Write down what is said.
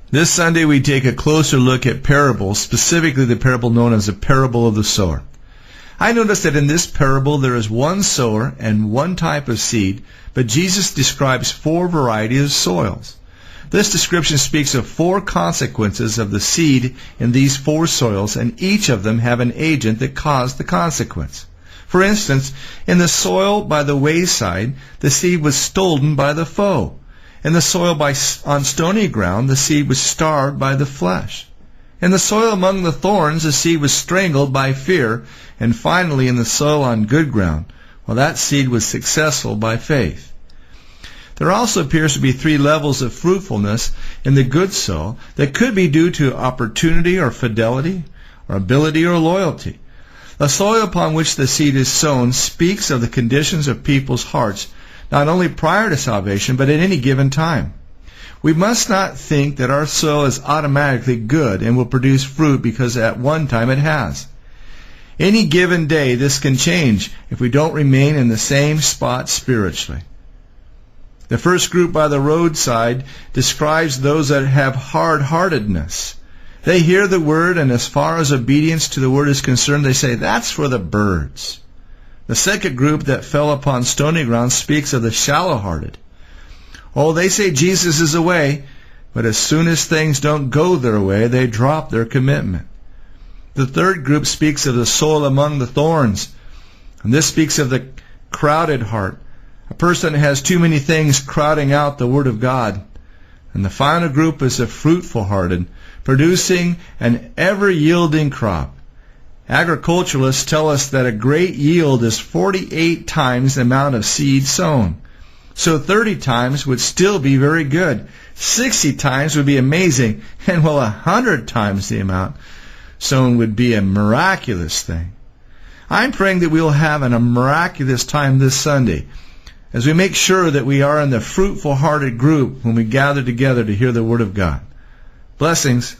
This Sunday we take a closer look at parables, specifically the parable known as the parable of the sower. I notice that in this parable there is one sower and one type of seed, but Jesus describes 4 varieties of soils. This description speaks of 4 consequences of the seed in these 4 soils, and each of them have an agent that caused the consequence. For instance, in the soil by the wayside, the seed was stolen by the foe. In the soil on stony ground, the seed was starved by the flesh. In the soil among the thorns, the seed was strangled by fear. And finally, in the soil on good ground, well, that seed was successful by faith. There also appears to be 3 levels of fruitfulness in the good soil that could be due to opportunity or fidelity, or ability or loyalty. The soil upon which the seed is sown speaks of the conditions of people's hearts, not only prior to salvation, but at any given time. We must not think that our soil is automatically good and will produce fruit because at one time it has. Any given day, this can change if we don't remain in the same spot spiritually. The first group by the roadside describes those that have hard-heartedness. They hear the word, and as far as obedience to the word is concerned, they say, "That's for the birds." The second group that fell upon stony ground speaks of the shallow-hearted. Oh, they say Jesus is the way, but as soon as things don't go their way, they drop their commitment. The third group speaks of the soil among the thorns, and this speaks of the crowded heart, a person that has too many things crowding out the Word of God. And the final group is the fruitful-hearted, producing an ever-yielding crop. Agriculturalists tell us that a great yield is 48 times the amount of seed sown. So 30 times would still be very good. 60 times would be amazing. And 100 times the amount sown would be a miraculous thing. I'm praying that we'll have a miraculous time this Sunday as we make sure that we are in the fruitful-hearted group when we gather together to hear the Word of God. Blessings.